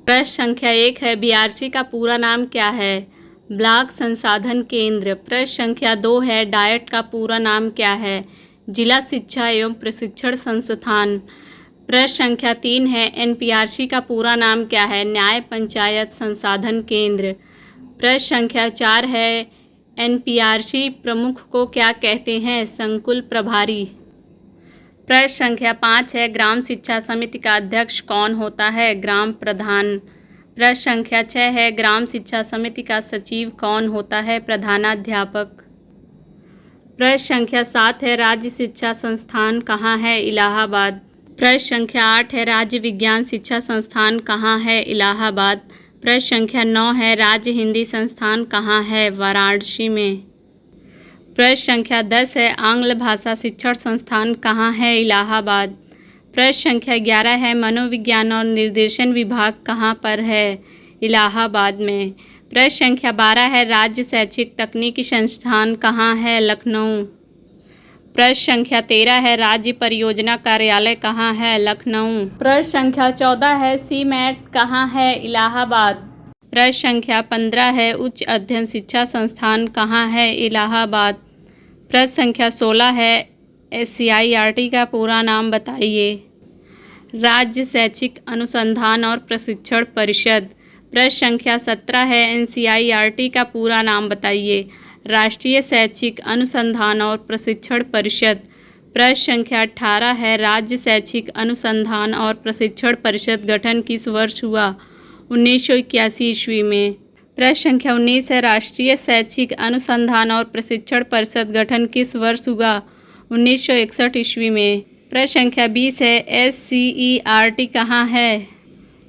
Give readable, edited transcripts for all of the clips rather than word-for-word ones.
प्रश्न संख्या 1 है, बीआरसी का पूरा नाम क्या है? ब्लॉक संसाधन केंद्र। प्रश्न संख्या 2 है, डाइट का पूरा नाम क्या है? जिला शिक्षा एवं प्रशिक्षण संस्थान। प्रश्न संख्या 3 है, एनपीआरसी का पूरा नाम क्या है? न्याय पंचायत संसाधन केंद्र। प्रश्न संख्या 4 है, एनपीआरसी प्रमुख को क्या कहते हैं? संकुल प्रभारी। प्रश्न संख्या 5 है, ग्राम शिक्षा समिति का अध्यक्ष कौन होता है? ग्राम प्रधान। प्रश्न संख्या 6 है, ग्राम शिक्षा समिति का सचिव कौन होता है? प्रधानाध्यापक। प्रश्न संख्या 7 है, राज्य शिक्षा संस्थान कहाँ है? इलाहाबाद। प्रश्न संख्या 8 है, राज्य विज्ञान शिक्षा संस्थान कहाँ है? इलाहाबाद। प्रश्न संख्या 9 है, राज्य हिंदी संस्थान कहाँ है? वाराणसी में। प्रश्न संख्या 10 है, आंग्ल भाषा शिक्षण संस्थान कहाँ है? इलाहाबाद। प्रश्न संख्या 11 है, मनोविज्ञान और निर्देशन विभाग कहाँ पर है? इलाहाबाद में। प्रश्न संख्या 12 है, राज्य शैक्षिक तकनीकी संस्थान कहाँ है? लखनऊ। प्रश्न संख्या 13 है, राज्य परियोजना कार्यालय कहाँ है? लखनऊ। प्रश्न संख्या 14 है, सीमैट कहाँ है? इलाहाबाद। प्रश्न संख्या 15 है, उच्च अध्ययन शिक्षा संस्थान कहाँ है? इलाहाबाद। प्रश्न संख्या 16 है, एससीईआरटी का पूरा नाम बताइए। राज्य शैक्षिक अनुसंधान और प्रशिक्षण परिषद। प्रश्न संख्या 17 है, एनसीईआरटी का पूरा नाम बताइए। राष्ट्रीय शैक्षिक अनुसंधान और प्रशिक्षण परिषद। प्रश्न संख्या 18 है, राज्य शैक्षिक अनुसंधान और प्रशिक्षण परिषद गठन किस वर्ष हुआ? 1981 ईस्वी में। प्रश्न संख्या 19 है, राष्ट्रीय शैक्षिक अनुसंधान और प्रशिक्षण परिषद गठन किस वर्ष हुआ? 1961 ईस्वी में। प्रश्न संख्या 20 है, एससीईआरटी कहाँ है?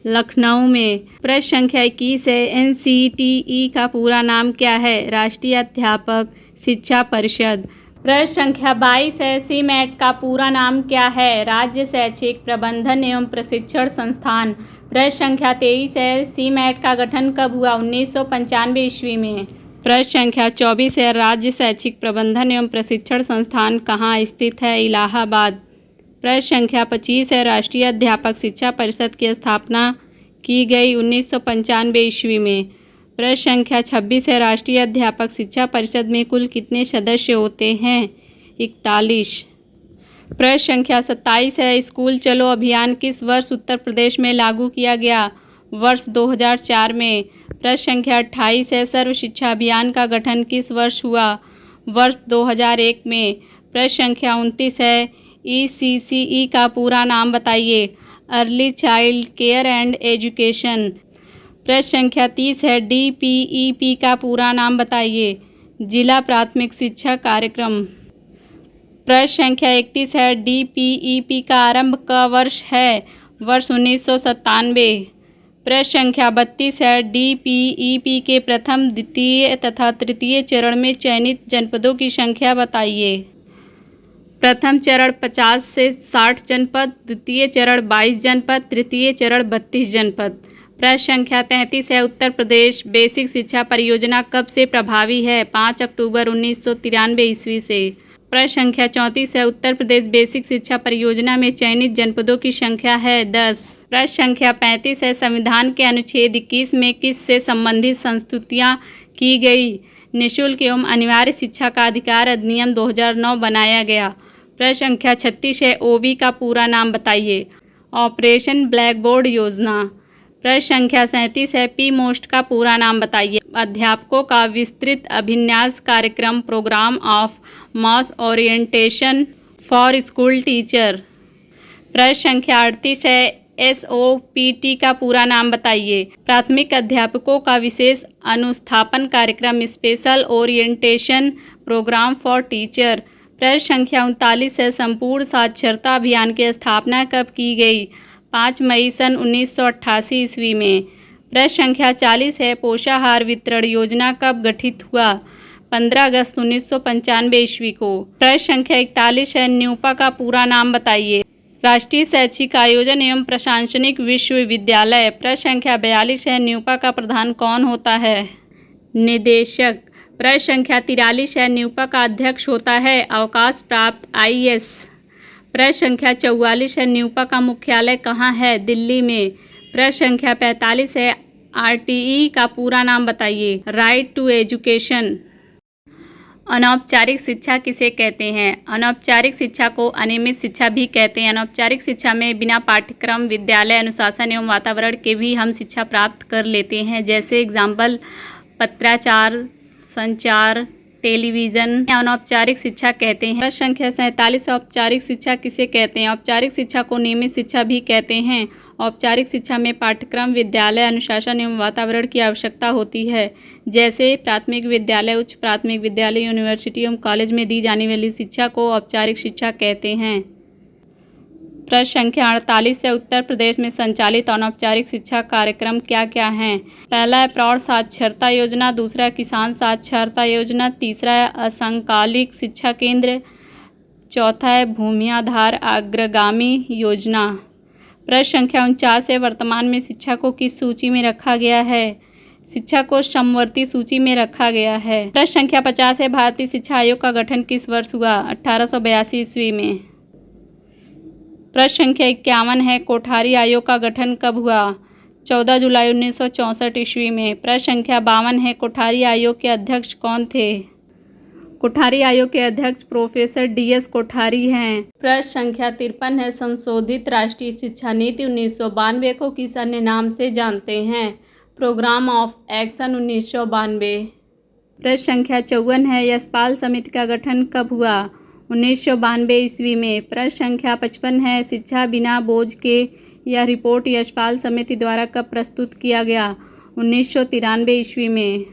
लखनऊ में। प्रश्न संख्या 21 है, एनसीटीई का पूरा नाम क्या है? राष्ट्रीय अध्यापक शिक्षा परिषद। प्रश्न संख्या 22 है, सीमैट का पूरा नाम क्या है? राज्य शैक्षिक प्रबंधन एवं प्रशिक्षण संस्थान। प्रश्न संख्या 23 है, सीमैट का गठन कब हुआ? 1995 ईस्वी में। प्रश्न संख्या 24 है, राज्य शैक्षिक प्रबंधन एवं प्रशिक्षण संस्थान कहाँ स्थित है? इलाहाबाद। प्रश्न संख्या 25 है, राष्ट्रीय अध्यापक शिक्षा परिषद की स्थापना की गई 1995 ईस्वी में। प्रश्न संख्या 26 है, राष्ट्रीय अध्यापक शिक्षा परिषद में कुल कितने सदस्य होते हैं? 41। प्रश्न संख्या 27 है, स्कूल चलो अभियान किस वर्ष उत्तर प्रदेश में लागू किया गया? वर्ष 2004 में। प्रश्न संख्या 28 है, सर्व शिक्षा अभियान का गठन किस वर्ष हुआ? वर्ष 2001 में। प्रश्न संख्या 29 है, ईसीसीई का पूरा नाम बताइए। Early child care and education. प्रश्न संख्या 30 है, डीपीईपी का पूरा नाम बताइए। जिला प्राथमिक शिक्षा कार्यक्रम। प्रश्न संख्या 31 है, डीपीईपी का आरंभ का वर्ष है? वर्ष 1997। प्रश्न संख्या 32 है, डीपीईपी के प्रथम, द्वितीय तथा तृतीय चरण में चयनित जनपदों की संख्या बताइए। प्रथम चरण 50 से 60 जनपद, द्वितीय चरण 22 जनपद, तृतीय चरण 32 जनपद। प्रश्न संख्या 33 है, उत्तर प्रदेश बेसिक शिक्षा परियोजना कब से प्रभावी है? 5 अक्टूबर 1993 ईस्वी से। प्रश्न संख्या 34 है, उत्तर प्रदेश बेसिक शिक्षा परियोजना में चयनित जनपदों की संख्या है 10। प्रश्न संख्या 35 है, संविधान के अनुच्छेद 21 में किस से संबंधित संस्तुतियां की गई? निःशुल्क एवं अनिवार्य शिक्षा का अधिकार अधिनियम 2009 बनाया गया। प्रश्न संख्या 36 है, ओवी का पूरा नाम बताइए। ऑपरेशन ब्लैक बोर्ड योजना। प्रश्न संख्या 37 है, पी मोस्ट का पूरा नाम बताइए। अध्यापकों का विस्तृत अभिन्यास कार्यक्रम, programme of mass orientation for school teacher. प्रश्न संख्या 38 है, एसओपीटी का पूरा नाम बताइए। प्राथमिक अध्यापकों का विशेष अनुस्थापन कार्यक्रम, special orientation programme for teacher. प्रश्न संख्या 39 है, संपूर्ण साक्षरता अभियान की स्थापना कब की गई? 5 मई सन 1988 ईस्वी में। प्रश्न संख्या 40 है, पोषाहार वितरण योजना कब गठित हुआ? 15 अगस्त 1995 ईस्वी को। प्रश्न संख्या 41 है, न्यूपा का पूरा नाम बताइए। राष्ट्रीय शैक्षिक आयोजन एवं प्रशासनिक विश्वविद्यालय। प्रश्न संख्या 42 है, न्यूपा का प्रधान कौन होता है? निदेशक। प्रश्न संख्या 43 है, न्यूपा का अध्यक्ष होता है अवकाश प्राप्त आईएएस। प्रश्न संख्या 44 है, न्यूपा का मुख्यालय कहाँ है? दिल्ली में। प्रश्न संख्या 45 है, आरटीई का पूरा नाम बताइए। Right to education. अनौपचारिक शिक्षा किसे कहते हैं? अनौपचारिक शिक्षा को अनियमित शिक्षा भी कहते हैं। अनौपचारिक शिक्षा में बिना पाठ्यक्रम, विद्यालय अनुशासन एवं वातावरण के भी हम शिक्षा प्राप्त कर लेते हैं। जैसे एग्जाम्पल पत्राचार, संचार, टेलीविज़न अनौपचारिक शिक्षा कहते हैं। प्रश्न संख्या 47, औपचारिक शिक्षा किसे कहते हैं? औपचारिक शिक्षा को नियमित शिक्षा भी कहते हैं। औपचारिक शिक्षा में पाठ्यक्रम, विद्यालय अनुशासन एवं वातावरण की आवश्यकता होती है। जैसे प्राथमिक विद्यालय, उच्च प्राथमिक विद्यालय, यूनिवर्सिटी एवं कॉलेज में दी जाने वाली शिक्षा को औपचारिक शिक्षा कहते हैं। प्रश्न संख्या 48 है, उत्तर प्रदेश में संचालित अनौपचारिक शिक्षा कार्यक्रम क्या क्या हैं? पहला है प्रौढ़ साक्षरता योजना, दूसरा है किसान साक्षरता योजना, तीसरा है असंकालिक शिक्षा केंद्र, चौथा है भूमियाधार अग्रगामी योजना। प्रश्न संख्या 49 है, वर्तमान में शिक्षा को किस सूची में रखा गया है? शिक्षा को समवर्ती सूची में रखा गया है। प्रश्न संख्या 50 है, भारतीय शिक्षा आयोग का गठन किस वर्ष हुआ? 1882 ईस्वी में। प्रश्न संख्या 51 है, कोठारी आयोग का गठन कब हुआ? 14 जुलाई 1964 ईस्वी में। प्रश्न संख्या 52 है, कोठारी आयोग के अध्यक्ष कौन थे? कोठारी आयोग के अध्यक्ष प्रोफेसर DS कोठारी हैं। प्रश्न संख्या 53 है, संशोधित राष्ट्रीय शिक्षा नीति 1992 को किस अन्य नाम से जानते हैं? Programme of action 1992। प्रश्न संख्या 54 है, यशपाल समिति का गठन कब हुआ? 1992 ईस्वी में। प्रश्न संख्या 55 है, शिक्षा बिना बोझ के यह रिपोर्ट यशपाल समिति द्वारा कब प्रस्तुत किया गया? 1993 ईस्वी में।